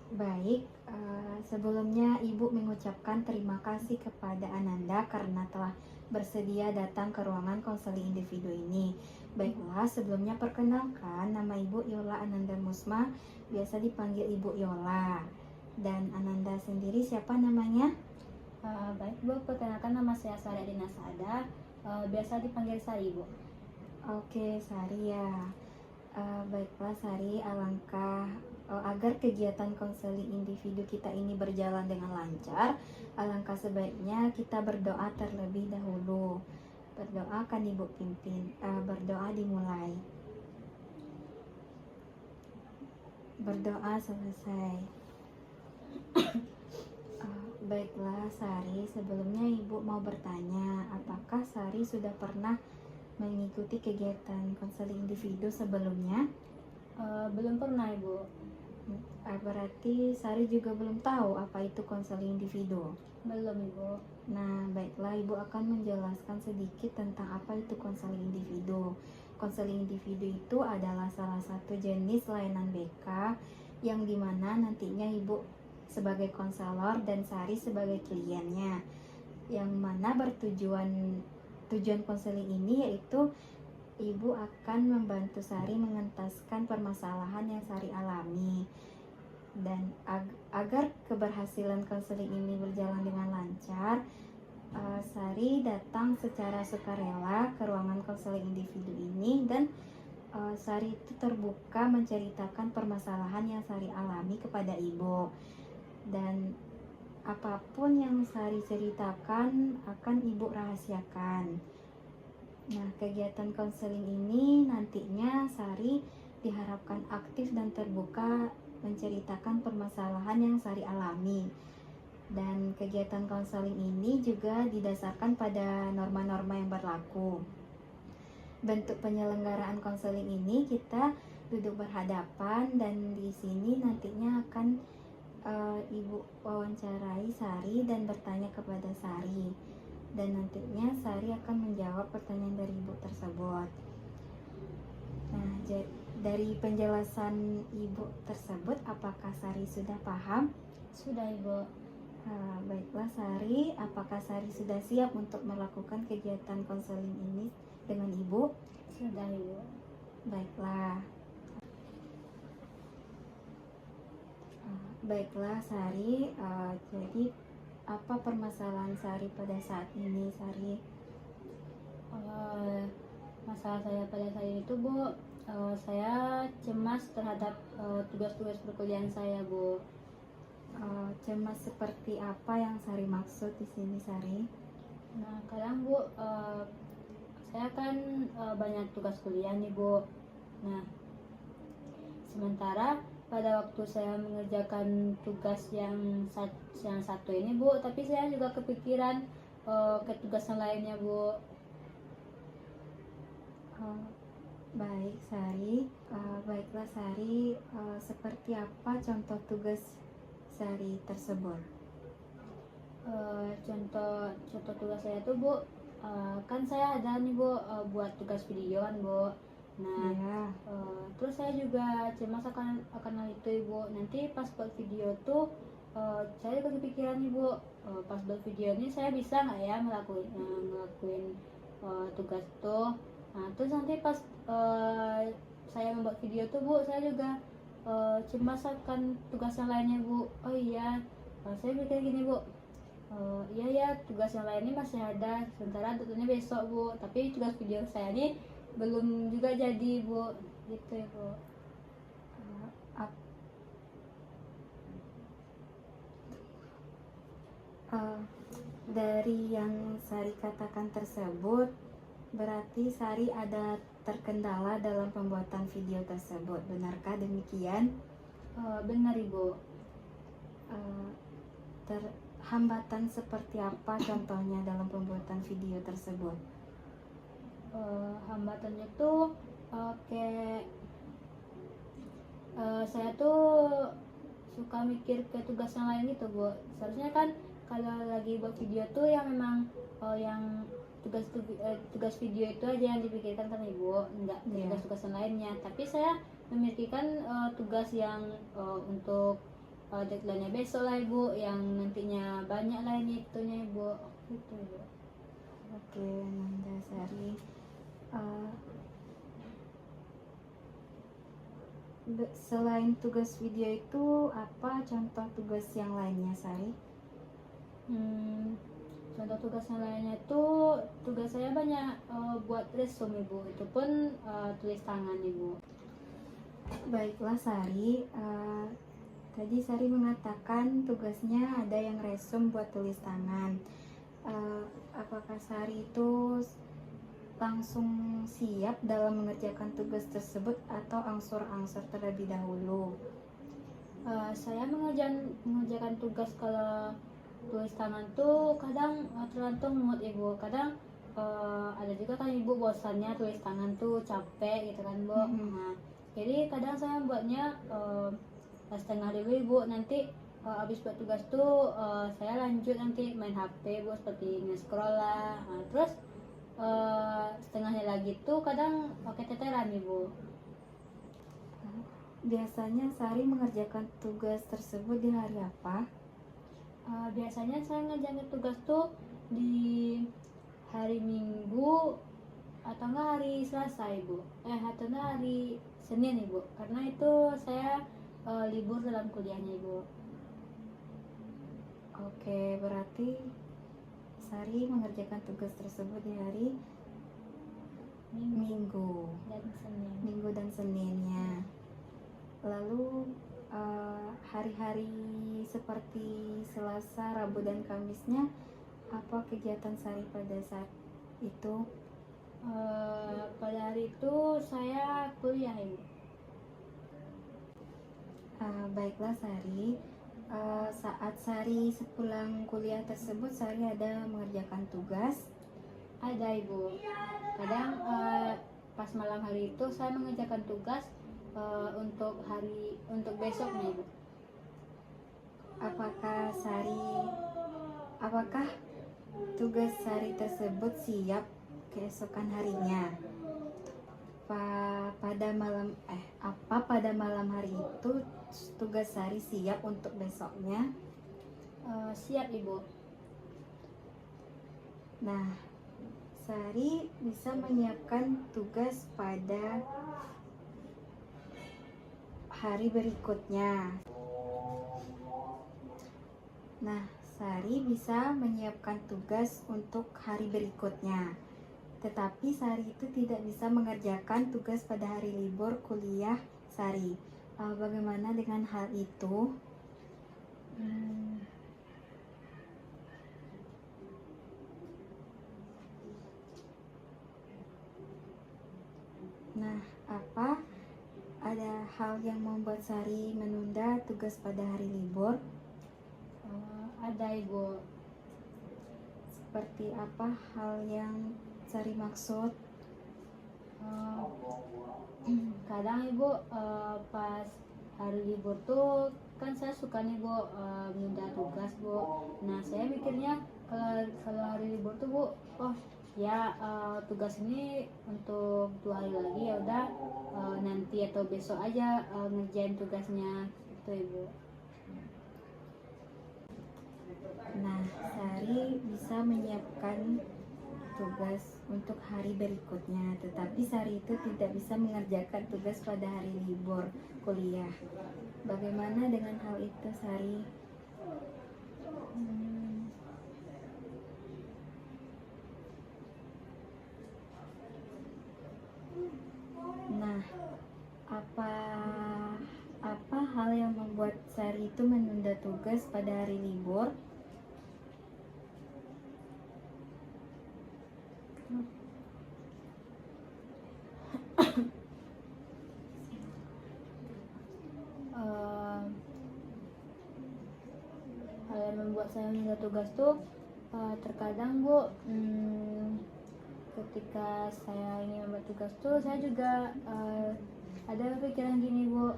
Baik, sebelumnya Ibu mengucapkan terima kasih kepada Ananda karena telah bersedia datang ke ruangan konseling individu ini. Baiklah, sebelumnya perkenalkan, nama Ibu Yola Ananda Musma, biasa dipanggil Ibu Yola. Dan Ananda sendiri siapa namanya? Baik Bu, perkenalkan nama saya Sari Adina Saada, biasa dipanggil Sari Bu. Oke, Sari ya. Baiklah Sari, agar kegiatan konseling individu kita ini berjalan dengan lancar, alangkah sebaiknya kita berdoa terlebih dahulu. Berdoa akan Ibu pimpin, berdoa dimulai. Berdoa selesai. Baiklah Sari, sebelumnya Ibu mau bertanya, apakah Sari sudah pernah mengikuti kegiatan konseling individu sebelumnya? Belum pernah Ibu. Berarti Sari juga belum tahu apa itu konseling individu. Belum Ibu. Nah, baiklah, Ibu akan menjelaskan sedikit tentang apa itu konseling individu. Konseling individu itu adalah salah satu jenis layanan BK yang dimana nantinya Ibu sebagai konselor dan Sari sebagai kliennya. Yang mana tujuan konseling ini yaitu Ibu akan membantu Sari mengentaskan permasalahan yang Sari alami. Dan agar keberhasilan konseling ini berjalan dengan lancar, Sari datang secara sukarela ke ruangan konseling individu ini dan Sari itu terbuka menceritakan permasalahan yang Sari alami kepada Ibu. Dan apapun yang Sari ceritakan akan Ibu rahasiakan. Nah, kegiatan konseling ini nantinya Sari diharapkan aktif dan terbuka menceritakan permasalahan yang Sari alami. Dan kegiatan konseling ini juga didasarkan pada norma-norma yang berlaku. Bentuk penyelenggaraan konseling ini kita duduk berhadapan dan di sini nantinya akan Ibu wawancarai Sari dan bertanya kepada Sari. Dan nantinya Sari akan menjawab pertanyaan dari Ibu tersebut. Nah, dari penjelasan Ibu tersebut, apakah Sari sudah paham? Sudah Ibu. Baiklah Sari, apakah Sari sudah siap untuk melakukan kegiatan konseling ini dengan Ibu? Sudah Ibu. Baiklah. Baiklah Sari, jadi apa permasalahan Sari pada saat ini, Sari? Masalah saya pada saat itu Bu, saya cemas terhadap tugas-tugas perkuliahan saya Bu. Cemas seperti apa yang Sari maksud di sini, Sari? Nah kadang Bu, saya kan banyak tugas kuliah nih Bu. Nah sementara pada waktu saya mengerjakan tugas yang satu ini Bu, tapi saya juga kepikiran ke tugas yang lainnya Bu. Baik Sari, baiklah Sari, seperti apa contoh tugas Sari tersebut? Contoh tugas saya tuh Bu, kan saya ada nih Bu, buat tugas video kan Bu. Nah Ya. terus saya juga cemas akan hal itu Ibu. Nanti pas buat video tuh saya juga kepikiran nih Bu, pas buat video ini saya bisa nggak ya ngelakuin tugas tuh. Nah terus nanti pas saya membuat video tuh Bu, saya juga cemas akan tugas yang lainnya Bu. Oh iya, saya pikir gini Bu, iya ya tugas yang lain ini masih ada, sementara tentunya besok Bu, tapi tugas video saya ini belum juga jadi Bu, gitu ya Bu. Dari yang Sari katakan tersebut, berarti Sari ada terkendala dalam pembuatan video tersebut, benarkah demikian? Benar Ibu. Hambatan seperti apa contohnya dalam pembuatan video tersebut? Hambatannya tuh kayak saya tuh suka mikir ke tugas yang lain gitu Bu. Seharusnya kan kalau lagi buat video tuh yang memang yang tugas video itu aja yang dipikirkan kan Ibu, enggak tugas-tugas yang lainnya. Tapi saya memikirkan tugas yang untuk deadline-nya besok lah ibu, yang nantinya banyak lah ini itunya ibu, gitu ibu. Oke, Nanda Sari. Eh, Selain tugas video itu, apa contoh tugas yang lainnya, Sari? Contoh tugas yang lainnya itu, tugas saya banyak buat resume ibu, itu pun tulis tangan ibu. Baiklah, Sari. Tadi Sari mengatakan tugasnya ada yang resume buat tulis tangan. Apakah Sari itu langsung siap dalam mengerjakan tugas tersebut atau angsur-angsur terlebih dahulu? Saya mengerjakan tugas kalau tulis tangan tuh kadang tergantung mood ibu, kadang ada juga kan ibu bosannya tulis tangan tuh capek gitu kan bu. Nah, jadi kadang saya buatnya setengah dulu ibu, nanti habis buat tugas tuh saya lanjut nanti main HP bu, seperti nge-scroll lah. Nah, terus setengahnya lagi tuh kadang pakai teteran ibu. Biasanya Sari mengerjakan tugas tersebut di hari apa? Biasanya saya ngerjain tugas tuh di hari Minggu atau enggak hari Selasa ibu, atau enggak hari Senin ibu, karena itu saya libur dalam kuliahnya ibu. Oke, berarti Sari mengerjakan tugas tersebut di hari Minggu Dan Senin. dan Seninnya. Lalu hari-hari seperti Selasa, Rabu, dan Kamisnya, apa kegiatan Sari pada saat itu? Pada hari itu saya kuliah ibu. Baiklah, Sari. Saat Sari sepulang kuliah tersebut, Sari ada mengerjakan tugas? Ada ibu. Kadang pas malam hari itu saya mengerjakan tugas untuk besoknya ibu. Apakah tugas Sari tersebut siap keesokan harinya? Pada malam hari itu tugas Sari siap untuk besoknya? Siap ibu. Nah, Sari bisa menyiapkan tugas pada hari berikutnya. Nah, Sari bisa menyiapkan tugas untuk hari berikutnya. Tetapi Sari itu tidak bisa mengerjakan tugas pada hari libur kuliah Sari. Bagaimana dengan hal itu? Nah, apa ada hal yang membuat Sari menunda tugas pada hari libur? Ada ibu. Seperti apa hal yang Sari maksud? Kadang ibu pas hari libur tuh kan saya suka nih bu menunda tugas bu. Nah saya mikirnya kalau hari libur tuh bu, oh ya tugas ini untuk 2 hari lagi, ya udah nanti atau besok aja ngerjain tugasnya gitu ibu. Nah, Sari bisa menyiapkan tugas untuk hari berikutnya, tetapi Sari itu tidak bisa mengerjakan tugas pada hari libur kuliah. Bagaimana dengan hal itu, Sari? Nah, apa hal yang membuat Sari itu menunda tugas pada hari libur? Hal yang membuat saya menunda tugas tuh terkadang bu, ketika saya ingin membuat tugas tuh saya juga ada pikiran gini bu,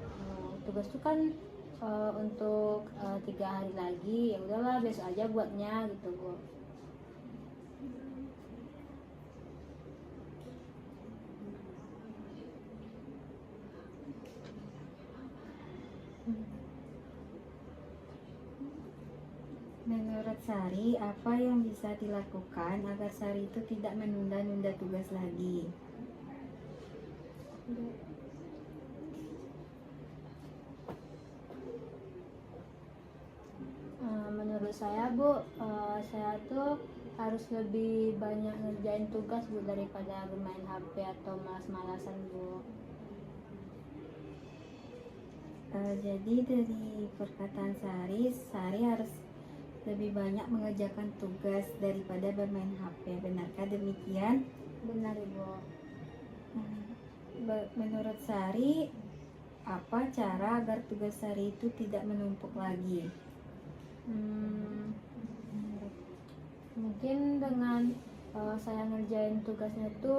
tugas tuh kan untuk 3 hari lagi, ya udahlah besok aja buatnya gitu bu. Menurut Sari, apa yang bisa dilakukan agar Sari itu tidak menunda-nunda tugas lagi? Menurut saya Bu, saya tuh harus lebih banyak ngerjain tugas Bu daripada bermain HP atau malas-malasan Bu. Jadi dari perkataan Sari, Sari harus lebih banyak mengerjakan tugas daripada bermain HP. Benarkah demikian? Benar Ibu. Menurut Sari, apa cara agar tugas Sari itu tidak menumpuk lagi? Mungkin dengan saya ngerjain tugasnya itu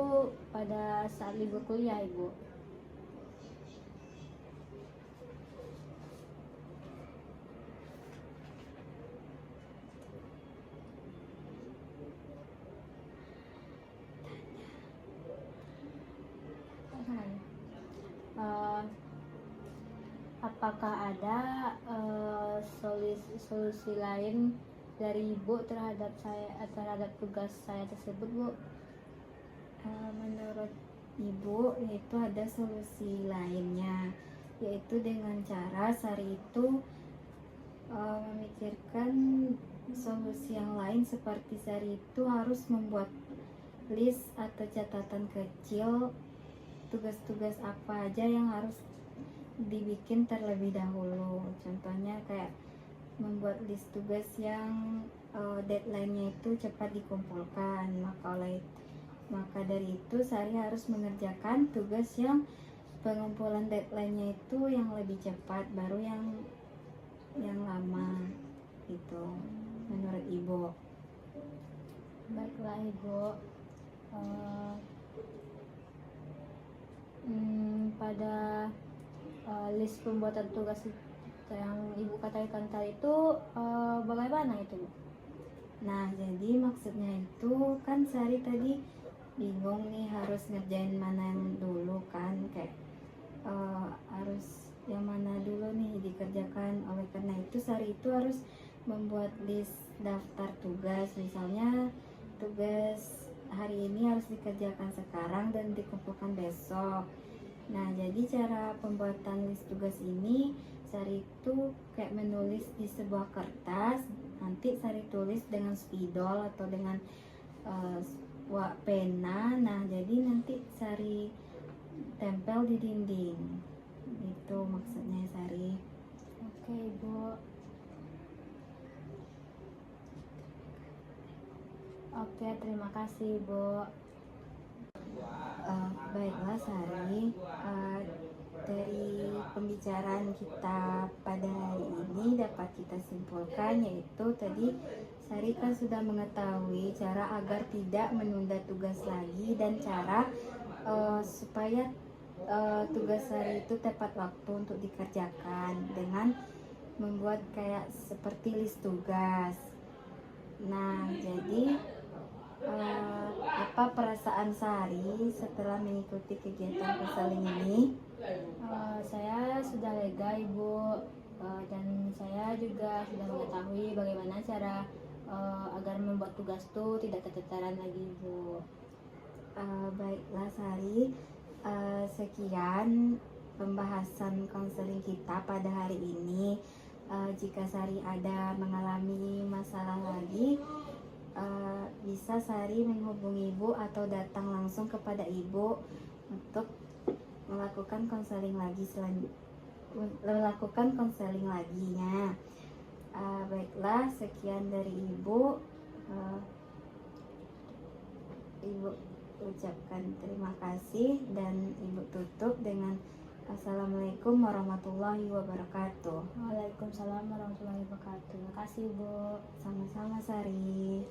pada saat libur kuliah Ibu. Apakah ada solusi lain dari Ibu terhadap terhadap tugas saya tersebut Bu? Menurut Ibu, yaitu ada solusi lainnya, yaitu dengan cara Sari itu memikirkan solusi yang lain, seperti Sari itu harus membuat list atau catatan kecil tugas-tugas apa aja yang harus dibikin terlebih dahulu. Contohnya kayak membuat list tugas yang deadline-nya itu cepat dikumpulkan. Maka dari itu Sari harus mengerjakan tugas yang pengumpulan deadline-nya itu yang lebih cepat, baru yang lama gitu. Menurut Ibu. Baiklah Ibu. Pada list pembuatan tugas yang Ibu katakan tadi itu bagaimana itu Bu? Nah, jadi maksudnya itu kan Sari tadi bingung nih harus ngerjain mana yang dulu kan, kayak harus yang mana dulu nih dikerjakan. Oleh karena itu Sari itu harus membuat list daftar tugas, misalnya tugas hari ini harus dikerjakan sekarang dan dikumpulkan besok. Nah, jadi cara pembuatan list tugas ini Sari itu kayak menulis di sebuah kertas, nanti Sari tulis dengan spidol atau dengan pena. Nah, jadi nanti Sari tempel di dinding. Itu maksudnya Sari. Oke Ibu. Oke, terima kasih Ibu. Baiklah Sari, dari pembicaraan kita pada hari ini dapat kita simpulkan, yaitu tadi Sari kan sudah mengetahui cara agar tidak menunda tugas lagi dan cara supaya tugas Sari itu tepat waktu untuk dikerjakan dengan membuat kayak seperti list tugas. Nah, jadi apa perasaan Sari setelah mengikuti kegiatan konseling ini? Saya sudah lega Ibu, dan saya juga sudah mengetahui bagaimana cara agar membuat tugas itu tidak keteteran lagi Ibu. Baiklah Sari, sekian pembahasan konseling kita pada hari ini. Jika Sari ada mengalami masalah lagi, bisa Sari menghubungi Ibu atau datang langsung kepada Ibu untuk melakukan konseling laginya. Baiklah, sekian dari Ibu. Ibu ucapkan terima kasih dan Ibu tutup dengan Assalamualaikum warahmatullahi wabarakatuh. Waalaikumsalam warahmatullahi wabarakatuh. Terima kasih Bu. Sama-sama Sari.